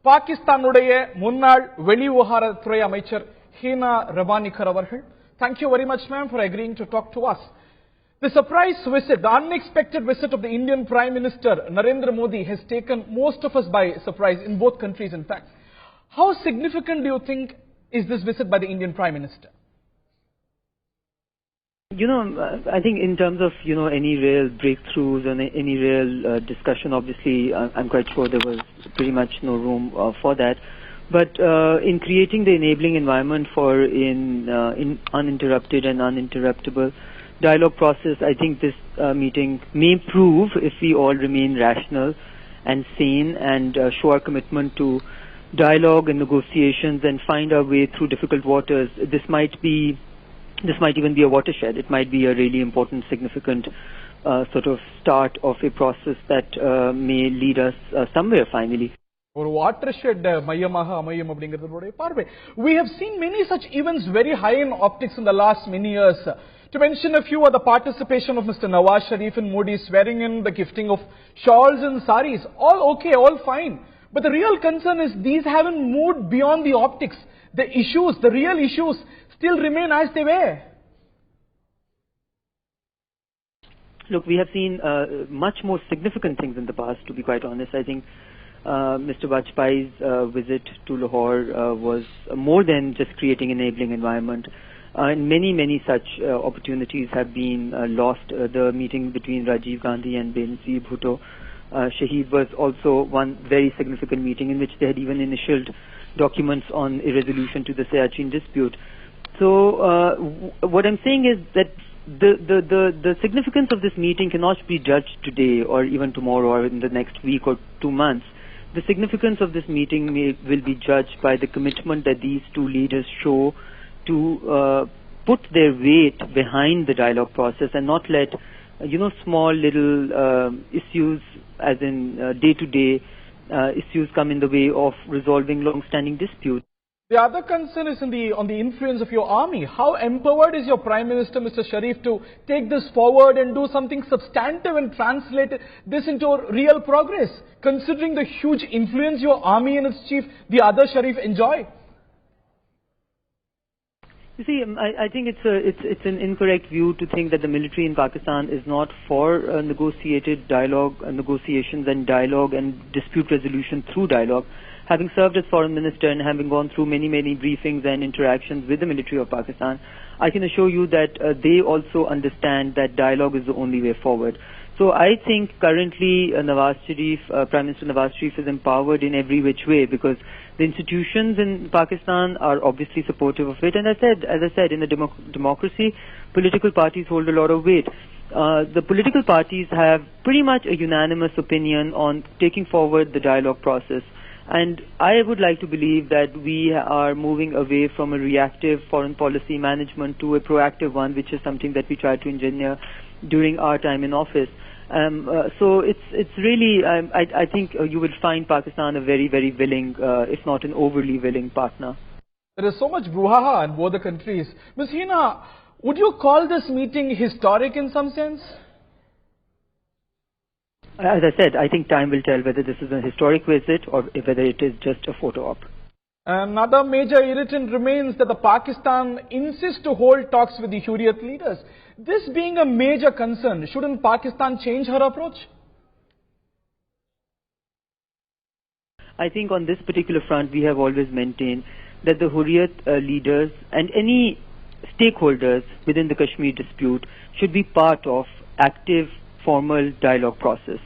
பாகிஸ்தானுடைய முன்னாள் வெளிவிவகாரத்துறை அமைச்சர் Hina Rabbani Khar avargal. Thank you very much, ma'am, for agreeing to talk to us. The surprise visit, the unexpected visit of the Indian Prime Minister Narendra Modi has taken most of us by surprise in both countries, in fact. How significant do you think is this visit by the Indian Prime Minister? You know, I think in terms of, any real breakthroughs and any real discussion, obviously, I'm quite sure there was pretty much no room for that. But in creating the enabling environment for in uninterrupted and uninterruptible dialogue process, I think this meeting may prove, if we all remain rational and sane and show our commitment to dialogue and negotiations and find our way through difficult waters, this might even be a watershed. It might be a really important, significant sort of start of a process that may lead us somewhere finally. Or watershed mayamaha amayum அப்படிங்கிறதுடைய பார்வை. We have seen many such events very high in optics in the last many years. To mention a few are the participation of Mr. Nawaz Sharif in Modi's swearing in, the gifting of shawls and saris. All okay, all fine. But the real concern is these haven't moved beyond the optics. The issues, the real issues, still remain as they were. Look, we have seen much more significant things in the past, to be quite honest. I think Mr. Vajpayee's visit to Lahore was more than just creating an enabling environment. And many such opportunities have been lost. The meeting between Rajiv Gandhi and Benazir Bhutto Shaheed was also one very significant meeting in which they had even initialed documents on a resolution to the Siachen dispute. So what I'm saying is that the significance of this meeting cannot be judged today or even tomorrow or in the next week or 2 months. The significance of this meeting will be judged by the commitment that these two leaders show to put their weight behind the dialogue process and not let small little issues, as in day-to-day issues, come in the way of resolving long-standing disputes. The other concern is on the influence of your army. How empowered is your Prime Minister, Mr. Sharif, to take this forward and do something substantive and translate this into real progress, considering the huge influence your army and its chief, the other Sharif, enjoy? You see, I think it's an incorrect view to think that the military in Pakistan is not for negotiated dialogue, negotiations and dialogue and dispute resolution through dialogue. Having served as foreign minister and having gone through many briefings and interactions with the military of Pakistan, I can assure you that they also understand that dialogue is the only way forward. So I think currently Prime Minister Nawaz Sharif is empowered in every which way because the institutions in Pakistan are obviously supportive of it. And as I said, in a democracy, political parties hold a lot of weight. The political parties have pretty much a unanimous opinion on taking forward the dialogue process. And I would like to believe that we are moving away from a reactive foreign policy management to a proactive one, which is something that we tried to engineer during our time in office. So it's really, I think you will find Pakistan a very willing, if not an overly willing partner. There is so much brouhaha in both the countries. Ms. Hina, would you call this meeting historic in some sense? As I said, I think time will tell whether this is a historic visit or whether it is just a photo op. Another major irritant remains that the Pakistan insists to hold talks with the Hurriyat leaders. This being a major concern, shouldn't Pakistan change her approach? I think on this particular front, we have always maintained that the Hurriyat leaders and any stakeholders within the Kashmir dispute should be part of active formal dialogue process.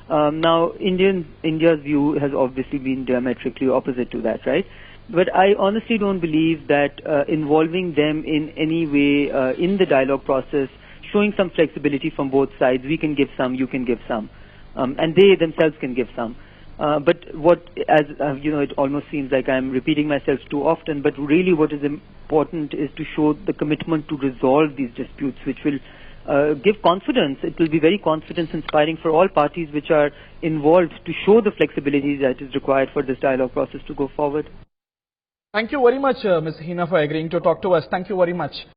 Now, India's view has obviously been diametrically opposite to that, right? But I honestly don't believe that involving them in any way in the dialogue process, showing some flexibility from both sides, we can give some, you can give some, and they themselves can give some. But it almost seems like I'm repeating myself too often, but really what is important is to show the commitment to resolve these disputes, which will give confidence. It will be very confidence-inspiring for all parties which are involved to show the flexibility that is required for this dialogue process to go forward. Thank you very much, Ms. Hina, for agreeing to talk to us. Thank you very much.